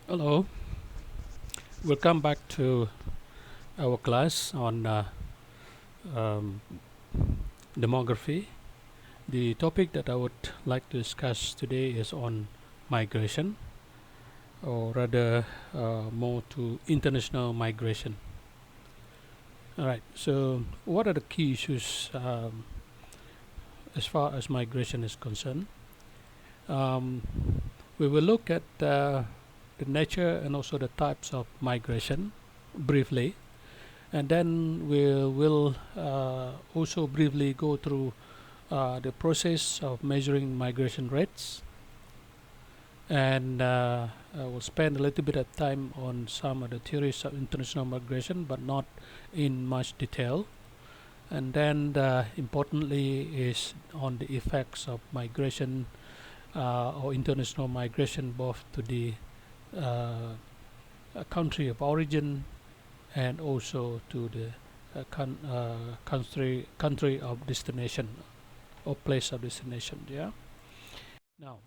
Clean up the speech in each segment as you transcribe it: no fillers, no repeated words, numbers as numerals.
Hello, welcome back to our class on um, demography. The topic that I would like to discuss today is on migration, or rather, more to international migration. All right, so what are the key issues as far as migration is concerned? Um, we will look at the nature and also the types of migration briefly, and then we will also briefly go through the process of measuring migration rates, and I will spend a little bit of time on some of the theories of international migration, but not in much detail. And then, importantly, is on the effects of migration or international migration, both to the uh, country of origin and also to the country of destination or place of destination. Yeah. Now,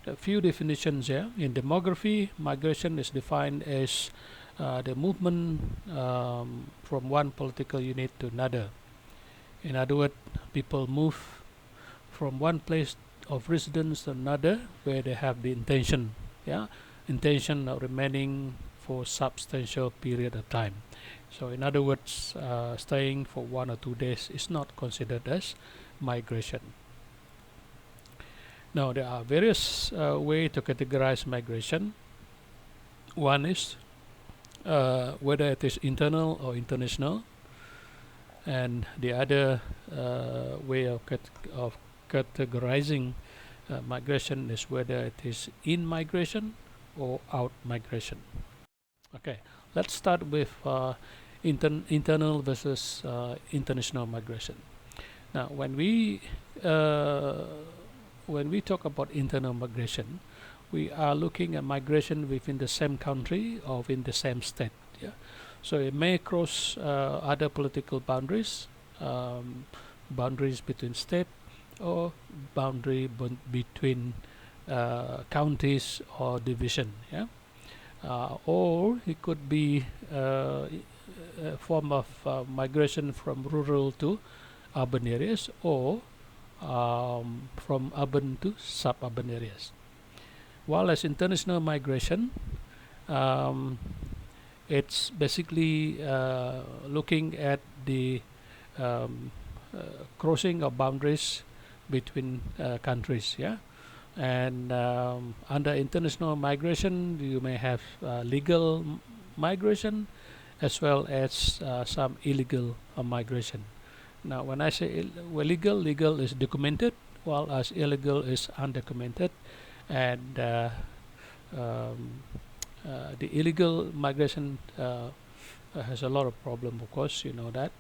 a few definitions here. In demography, migration is defined as the movement from one political unit to another. In other words, people move from one place of residence to another where they have the intention, yeah, intention of remaining for substantial period of time. So, in other words, staying for 1 or 2 days is not considered as migration. Now, there are various ways to categorize migration. One is whether it is internal or international, and the other way of categorizing migration is whether it is in migration or out migration. Okay, let's start with internal versus international migration. Now, uh, when we talk about internal migration, we are looking at migration within the same country or within the same state. Yeah, so it may cross other political boundaries, um, boundaries between state, or between counties or division. Yeah, or it could be a form of migration from rural to urban areas, or from urban to suburban areas. While as international migration, um, it's basically looking at the um, crossing of boundaries between countries. Yeah, and under international migration, you may have legal migration as well as some illegal migration. Now, when I say legal is documented, while as illegal is undocumented, and um, the illegal migration has a lot of problem, of course, you know that.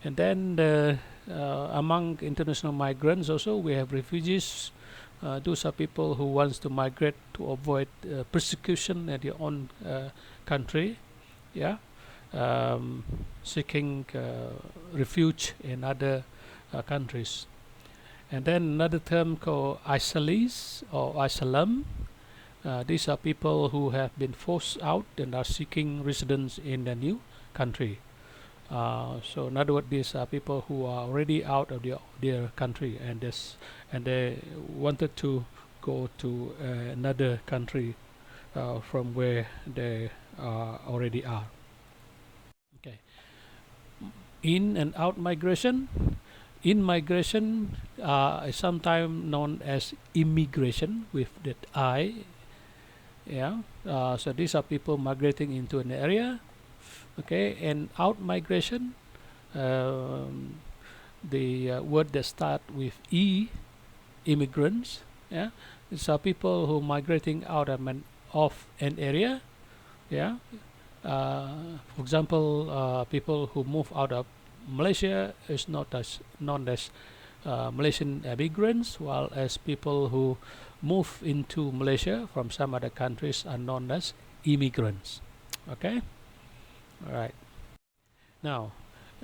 And then among international migrants also we have refugees. Those are people who wants to migrate to avoid persecution at their own country. Yeah, um, seeking refuge in other countries. And then another term called asylees or asylum. These are people who have been forced out and are seeking residence in a new country. So in other words, these are people who are already out of their country, and they wanted to go to another country from where they already are. Okay. In and out migration. In migration is sometimes known as immigration with that I. Yeah. So these are people migrating into an area. Okay. And out migration, um, the word that start with E, immigrants. Yeah. These are people who migrating out of an area. Yeah. For example, people who move out of Malaysia is not as known as Malaysian immigrants, while as people who move into Malaysia from some other countries are known as immigrants. Okay, all right. Now,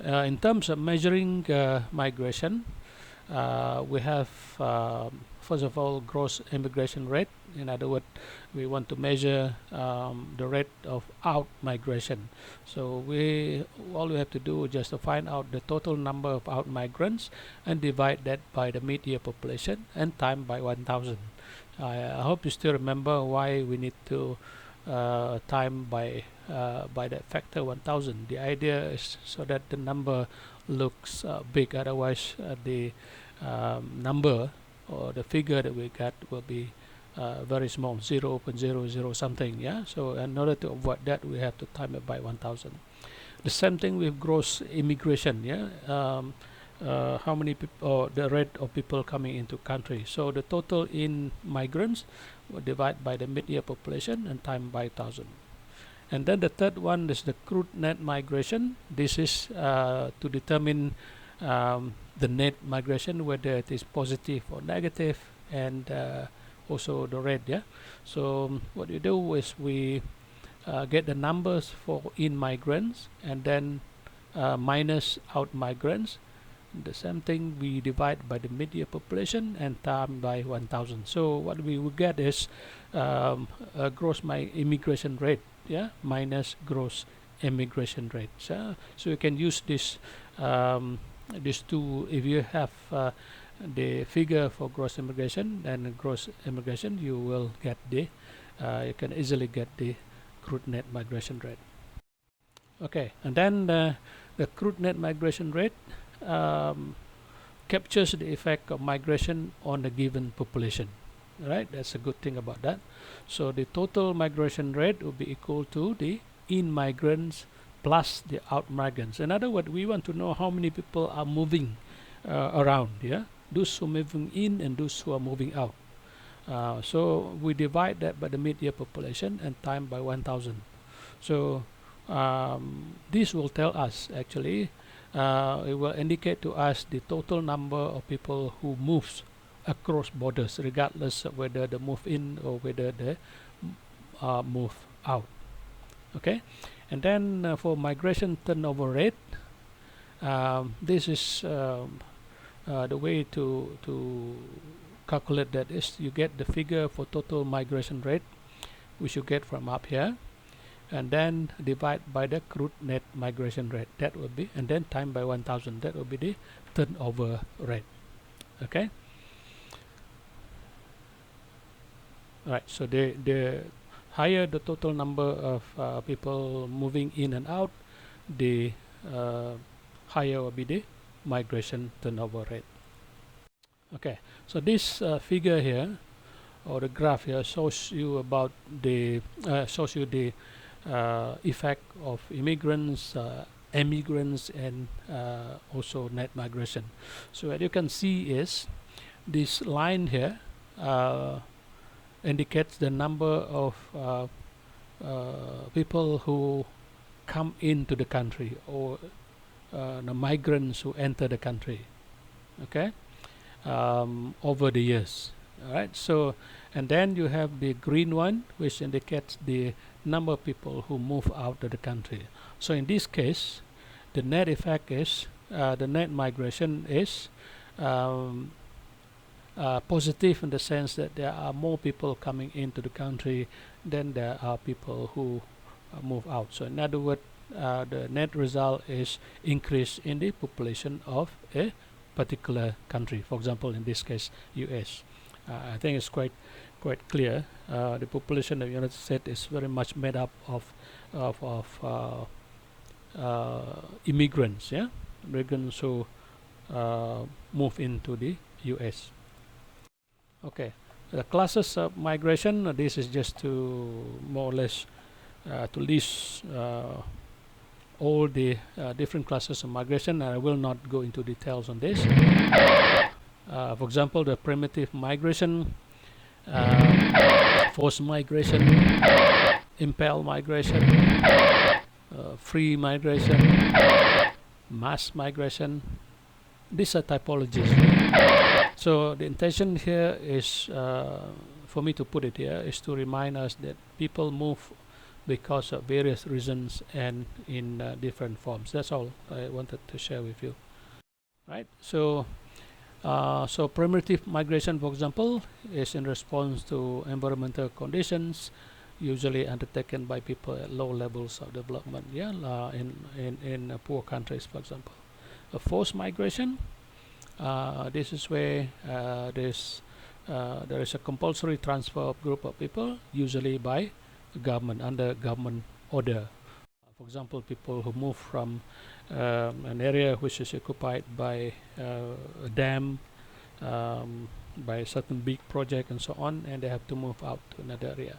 in terms of measuring migration, we have first of all gross immigration rate. In other words, we want to measure the rate of out migration. So all we have to do is just to find out the total number of out migrants and divide that by the mid-year population and time by 1,000. I hope you still remember why we need to time by that factor 1,000. The idea is so that the number looks big, otherwise the number or the figure that we got will be very small, 0.00 something. Yeah, so in order to avoid that, we have to time it by 1,000. The same thing with gross immigration. Yeah, how many people or the rate of people coming into country. So the total in migrants will divide by the mid-year population and time by 1,000. And then the third one is the crude net migration. This is to determine the net migration, whether it is positive or negative, and also the rate. Yeah. So what you do is we get the numbers for in migrants and then minus out migrants. The same thing, we divide by the mid-year population and time by 1,000. So what we will get is a gross immigration rate, yeah, minus gross immigration rate. So you can use this these two. If you have the figure for gross immigration and gross immigration, you will get the you can easily get the crude net migration rate. Okay, and then the crude net migration rate captures the effect of migration on a given population. Right, that's a good thing about that. So the total migration rate will be equal to the in migrants plus the out migrants. In other words, we want to know how many people are moving around. Yeah, those who are moving in and those who are moving out. So we divide that by the mid-year population and time by 1,000. So this will tell us actually, it will indicate to us the total number of people who moves across borders, regardless of whether they move in or whether they move out. Okay, and then for migration turnover rate, this is the way to calculate that is you get the figure for total migration rate, which you get from up here, and then divide by the crude net migration rate. That will be, and then time by 1,000. That will be the turnover rate. Okay. All right. So the higher the total number of people moving in and out, the higher will be the migration turnover rate. Okay. So this figure here, or the graph here, shows you about the effect of immigrants, emigrants, and also net migration. So what you can see is this line here indicates the number of people who come into the country, or the migrants who enter the country. Okay, over the years. All right. So, and then you have the green one, which indicates the number of people who move out of the country. So in this case, the net effect is the net migration is positive in the sense that there are more people coming into the country than there are people who move out. So in other words, the net result is increase in the population of a particular country. For example, in this case, US. I think it's quite clear. The population of the United States is very much made up of immigrants. Yeah, immigrants who move into the US. Okay, the classes of migration. This is just to more or less to list all the different classes of migration. I will not go into details on this. For example, the primitive migration, forced migration, impelled migration, free migration, mass migration. These are typologies. So the intention here is, for me to put it here, is to remind us that people move because of various reasons and in different forms. That's all I wanted to share with you. Right. So So primitive migration, for example, is in response to environmental conditions, usually undertaken by people at low levels of development. Yeah, in poor countries, for example. A forced migration. This is where there is a compulsory transfer of group of people, usually by government under government order. For example, people who move from an area which is occupied by a dam, by a certain big project and so on, and they have to move out to another area.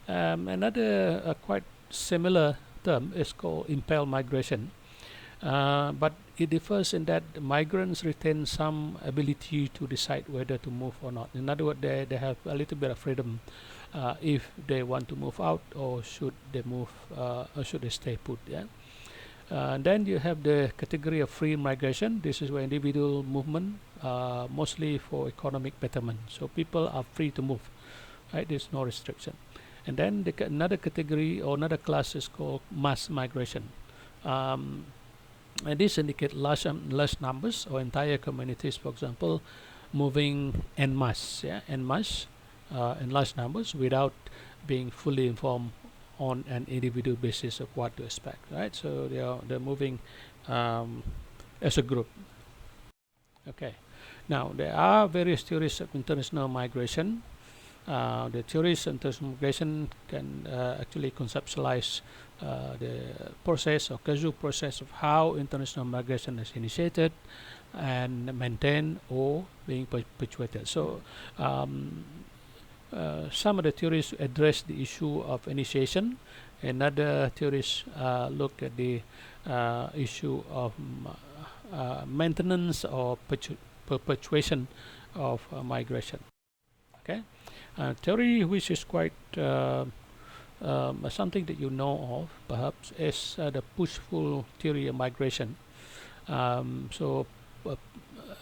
Another quite similar term is called impel migration, but it differs in that migrants retain some ability to decide whether to move or not. In other words, they have a little bit of freedom if they want to move out, or should they move, or should they stay put. Yeah. Then you have the category of free migration. This is where individual movement, mostly for economic betterment. So people are free to move, right? There's no restriction. And then another category or another class is called mass migration. Um, and this indicate large numbers or entire communities, for example, moving en masse, yeah, en masse, in large numbers without being fully informed on an individual basis of what to expect, right? So they're moving as a group. Okay. Now there are various theories of international migration. The theories of international migration can actually conceptualize the process or causal process of how international migration is initiated and maintained or being perpetuated. So some of the theories address the issue of initiation, and other theories look at the issue of maintenance or perpetuation of migration. Okay, theory which is quite something that you know of, perhaps, is the push-pull theory of migration. So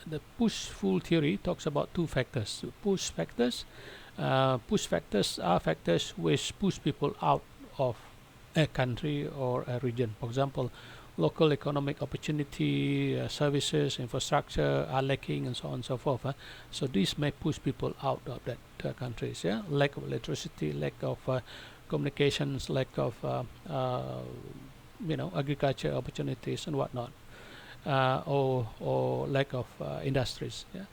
the push-pull theory talks about two factors: push factors. Push factors are factors which push people out of a country or a region. For example, local economic opportunity, services, infrastructure are lacking, and so on and so forth. So these may push people out of that countries. Yeah, lack of electricity, lack of communications, lack of agriculture opportunities and whatnot, or lack of industries. Yeah.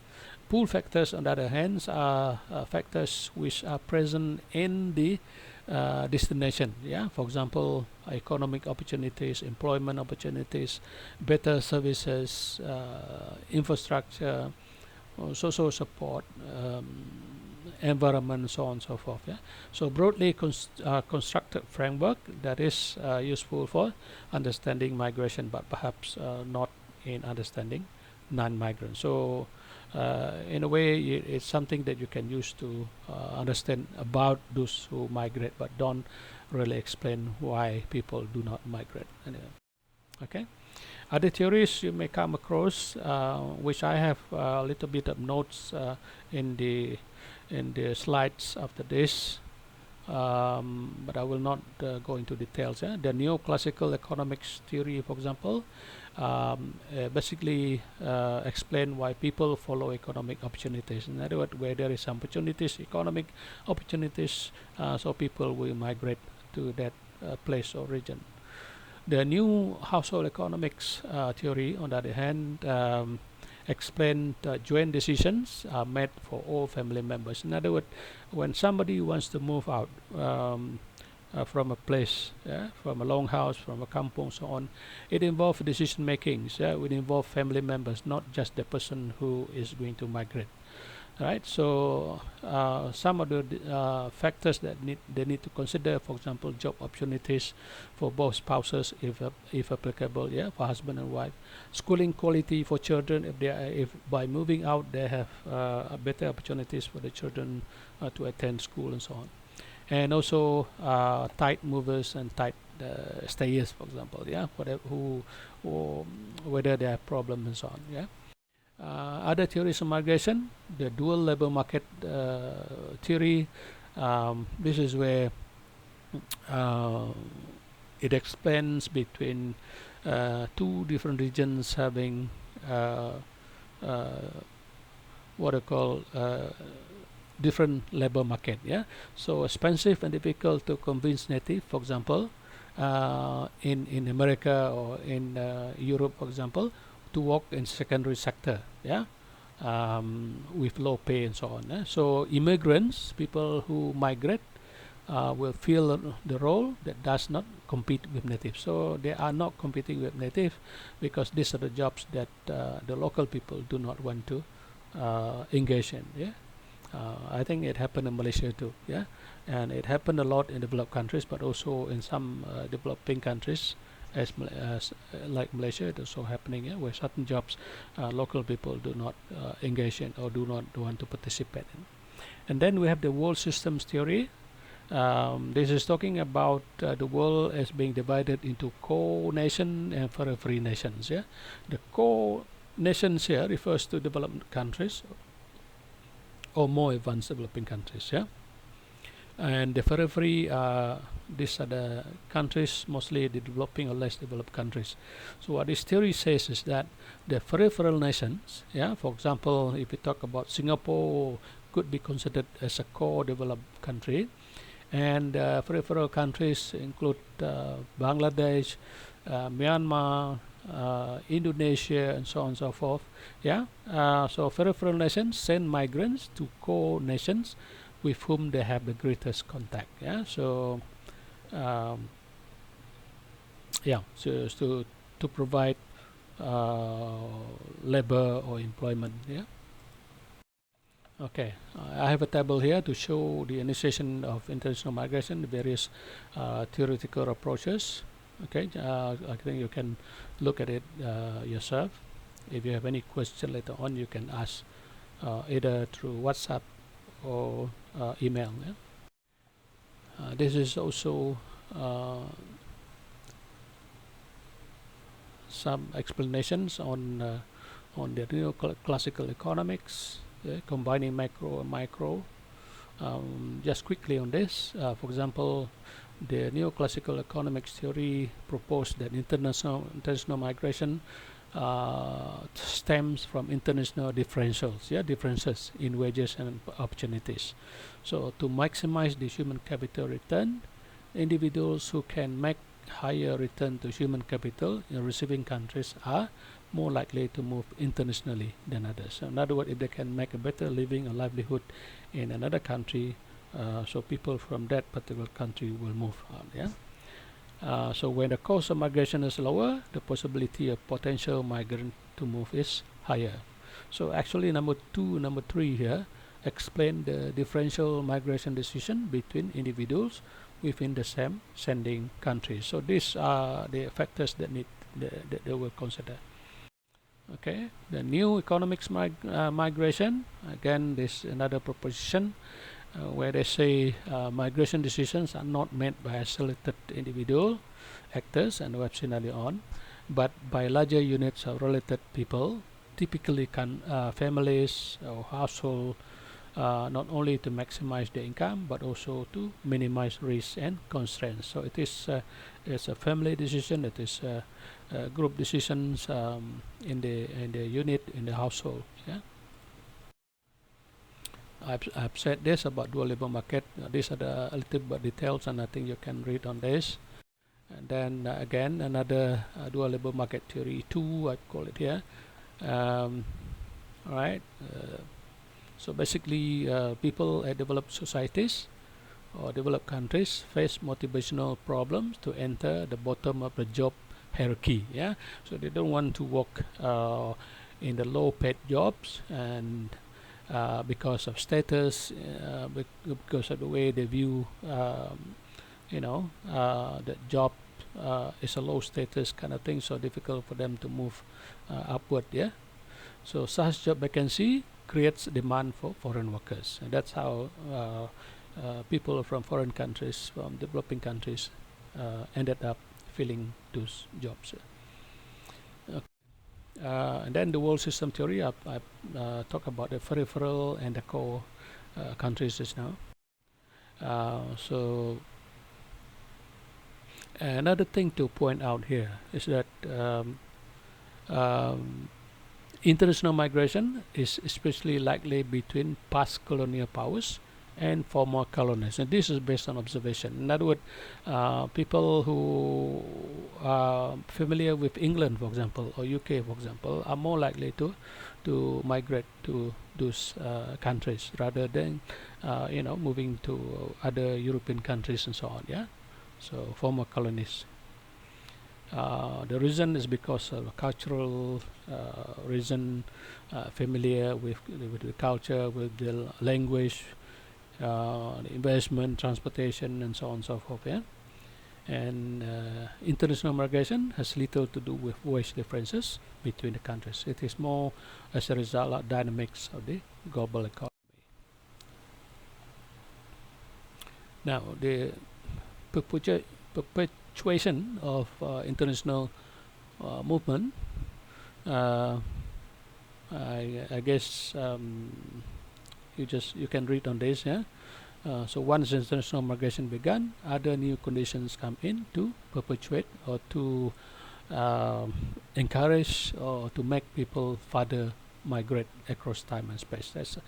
Pull factors, on the other hand, are factors which are present in the destination. Yeah, for example, economic opportunities, employment opportunities, better services, infrastructure, social support, environment, so on and so forth. Yeah, so broadly constructed framework that is useful for understanding migration, but perhaps not in understanding non-migrants. So in a way, it's something that you can use to understand about those who migrate, but don't really explain why people do not migrate. Anyway. Okay. Other theories you may come across, which I have a little bit of notes in the slides after this, but I will not go into details. The neoclassical economics theory, for example, basically explain why people follow economic opportunities. In other words, where there is opportunities, economic opportunities, so people will migrate to that place or region. The new household economics theory, on the other hand, explain joint decisions are made for all family members. In other words, when somebody wants to move out from a place, from a long house, from a kampong, so on, it involves decision making. It will involve family members, not just the person who is going to migrate. Right. So some of the factors that they need to consider, for example, job opportunities for both spouses, if applicable, for husband and wife, schooling quality for children, if by moving out they have better opportunities for the children to attend school and so on, and also tight movers and tight stayers, for example, whatever who whether they have problems and so on. Other theories of migration, the dual labor market theory. This is where it explains between two different regions having what I call different labor market. Yeah, so expensive and difficult to convince native, for example, in America or in Europe, for example, to work in secondary sector. Yeah, with low pay and so on. So immigrants, people who migrate, will fill the role that does not compete with native. So they are not competing with native because these are the jobs that the local people do not want to engage in. Yeah, I think it happened in Malaysia too. Yeah, and it happened a lot in developed countries, but also in some developing countries. As like Malaysia, it's also happening, yeah, where certain jobs local people do not engage in or do not want to participate in. And then we have the world systems theory. This is talking about the world as being divided into co-nation and periphery nations. Yeah, the co-nations here refers to developed countries or more advanced developing countries. Yeah, and the periphery, these are the countries, mostly the developing or less developed countries. So what this theory says is that the peripheral nations, yeah, for example, if we talk about Singapore, could be considered as a co-developed country, and peripheral countries include Bangladesh, Myanmar, Indonesia, and so on and so forth. Yeah, so peripheral nations send migrants to core nations with whom they have the greatest contact. Yeah, so um, yeah, so to provide labor or employment. Yeah. Okay, I have a table here to show the initiation of international migration, the various theoretical approaches. Okay, I think you can look at it yourself. If you have any question later on, you can ask either through WhatsApp or email. Yeah? This is also some explanations on the neoclassical economics, combining macro and micro. Just quickly on this, for example, the neoclassical economics theory proposed that international migration stems from international differentials, yeah, differences in wages and opportunities. So to maximize the human capital return, individuals who can make higher return to human capital in receiving countries are more likely to move internationally than others. So in other words, if they can make a better living, a livelihood in another country, so people from that particular country will move on. Yeah. So when the cost of migration is lower, the possibility of potential migrant to move is higher. So actually, number 2, number 3 here explain the differential migration decision between individuals within the same sending country. So these are the factors that they will consider. Okay, the new economics migration, again, this another proposition where they say migration decisions are not made by selected individual actors, and we have seen earlier on, but by larger units of related people, typically families or household, not only to maximize the income but also to minimize risks and constraints. So it is it's a family decision, it is group decisions in the unit, in the household. Yeah. I've said this about dual labor market. These are the a little bit details, and I think you can read on this. And then again, another dual labor market theory 2, I call it here. All right. So basically, people at developed societies or developed countries face motivational problems to enter the bottom of the job hierarchy. Yeah. So they don't want to work in the low-paid jobs, and because of status, because of the way they view, the job is a low status kind of thing, so difficult for them to move upward. Yeah, so such job vacancy creates demand for foreign workers, and that's how people from foreign countries, from developing countries, ended up filling those jobs. And then the world system theory, I talk about the peripheral and the core countries just now. So another thing to point out here is that International migration is especially likely between past colonial powers and former colonies, and this is based on observation. In other words, people who are familiar with England, for example, or UK, for example, are more likely to migrate to those countries rather than moving to other European countries and so on. Yeah, so former colonies. The reason is because of cultural reason, familiar with the culture, with the language, the investment, transportation, and so on and so forth. Yeah, and international migration has little to do with wage differences between the countries. It is more as a result of dynamics of the global economy. Now, the perpetuation of international movement, uh, I guess you can read on this. Yeah. So once international migration began, other new conditions come in to perpetuate or to encourage or to make people further migrate across time and space. That's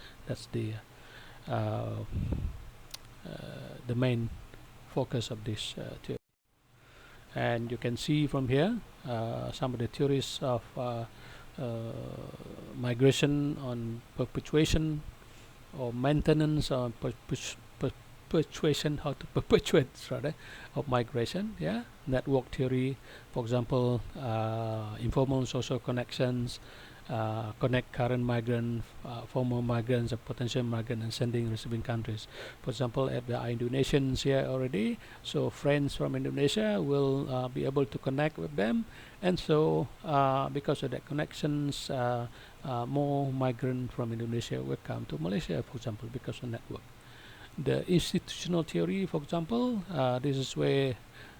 uh, the main focus of this theory. And you can see from here some of the theories of migration on perpetuation or maintenance or perpetuation, how to perpetuate rather, of migration. Yeah, network theory, for example, informal social connections, connect current migrant, former migrants, or potential migrant, and sending receiving countries. For example, at the Indonesians here already, so friends from Indonesia will be able to connect with them, and so because of that connections, more migrant from Indonesia will come to Malaysia, for example, because of network. The institutional theory, for example, this is where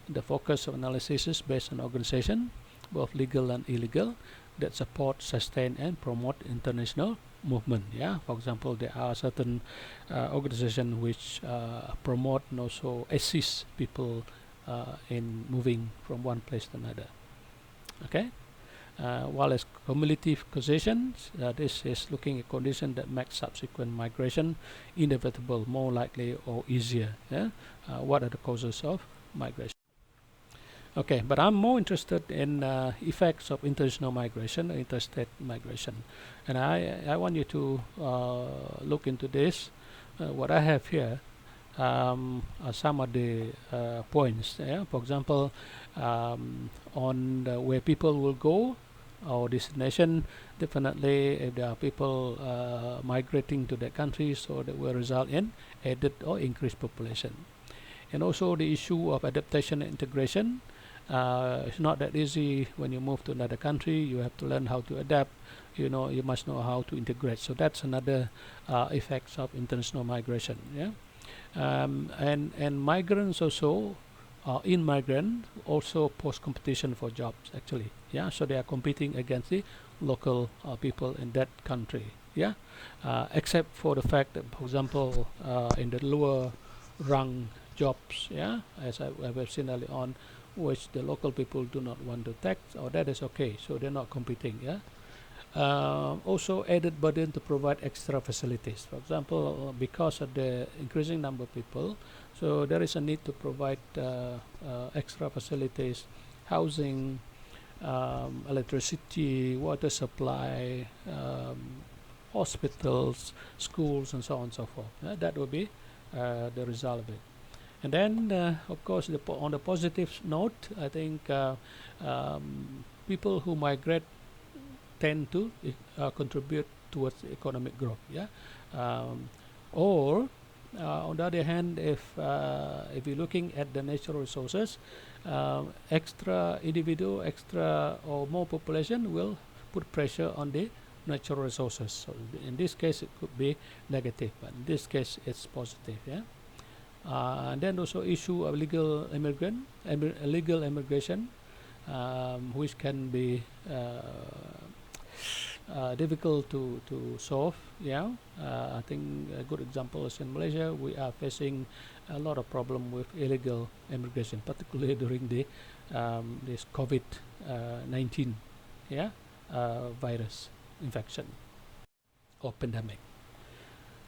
the focus of analysis is based on organization, both legal and illegal, that support, sustain, and promote international movement. Yeah, for example, there are certain organizations which promote and also assist people in moving from one place to another. Okay. While as cumulative causation, this is looking at conditions that make subsequent migration inevitable, more likely, or easier. Yeah? What are the causes of migration? Okay, but I'm more interested in effects of international migration, interstate migration, and I want you to look into this. What I have here are some of the points. Yeah? For example, on where people will go or destination, definitely if there are people migrating to that country, so that will result in added or increased population. And also the issue of adaptation and integration. It's not that easy when you move to another country. You have to learn how to adapt. You must know how to integrate. So that's another effects of international migration. Yeah, and migrants also, immigrant also pose competition for jobs actually. Yeah, so they are competing against the local people in that country. Yeah, except for the fact that, for example, in the lower rung jobs, yeah, as I have seen early on, which the local people do not want to tax, or that is okay, so they're not competing. Yeah. Also added burden to provide extra facilities. For example, because of the increasing number of people, so there is a need to provide extra facilities, housing, electricity, water supply, hospitals, schools, and so on and so forth. That will be the result of it. And then, of course, on the positive note, I think people who migrate tend to contribute towards economic growth. Yeah, or on the other hand, if you're looking at the natural resources, extra individual, extra or more population will put pressure on the natural resources. So in this case, it could be negative, but in this case, it's positive. Yeah. And then also issue of legal immigration, which can be difficult to solve. Yeah, I think a good example is in Malaysia. We are facing a lot of problem with illegal immigration, particularly during this COVID-19 virus. infection or pandemic.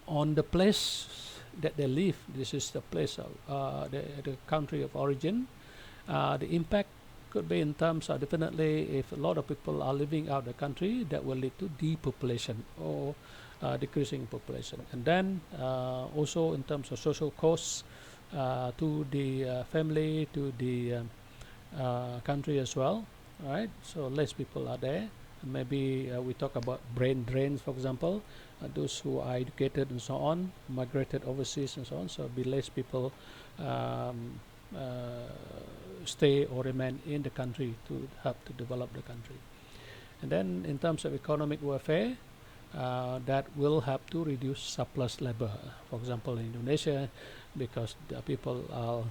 On the place that they live, this is the place of the country of origin, the impact could be in terms of, definitely, if a lot of people are living out the country, that will lead to depopulation or decreasing population. And then also in terms of social costs to the family, to the country as well, right? So less people are there. Maybe we talk about brain drains, for example, those who are educated and so on, migrated overseas and so on. So be less people um, stay or remain in the country to help to develop the country. And then in terms of economic warfare, that will help to reduce surplus labor. For example, in Indonesia, because the people are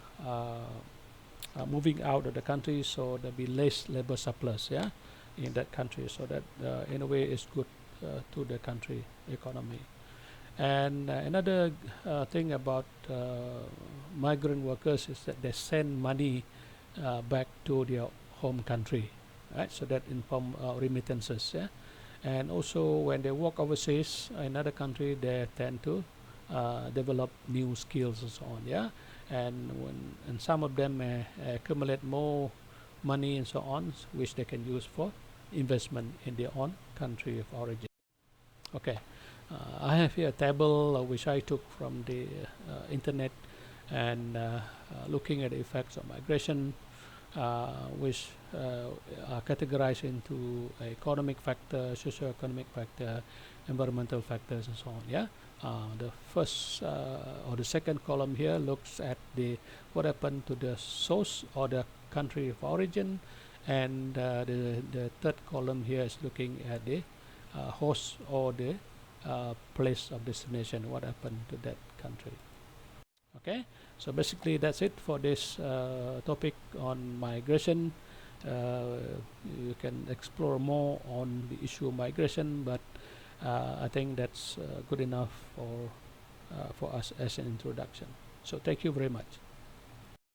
moving out of the country, so there'll be less labor surplus, yeah, in that country. So that in a way is good to the country economy. And another thing about migrant workers is that they send money back to their home country, right? So that in form remittances, yeah. And also when they work overseas in another country, they tend to develop new skills and so on, yeah. And some of them accumulate more money and so on, which they can use for investment in their own country of origin. Okay, I have here a table which I took from the internet, and looking at the effects of migration, which are categorized into economic factor, socio-economic factor, environmental factors, and so on. Yeah, the first or the second column here looks at the what happened to the source or the country of origin, and the third column here is looking at the host or the place of destination, what happened to that country. Okay, so basically that's it for this topic on migration. You can explore more on the issue of migration, but I think that's good enough for us as an introduction. So thank you very much.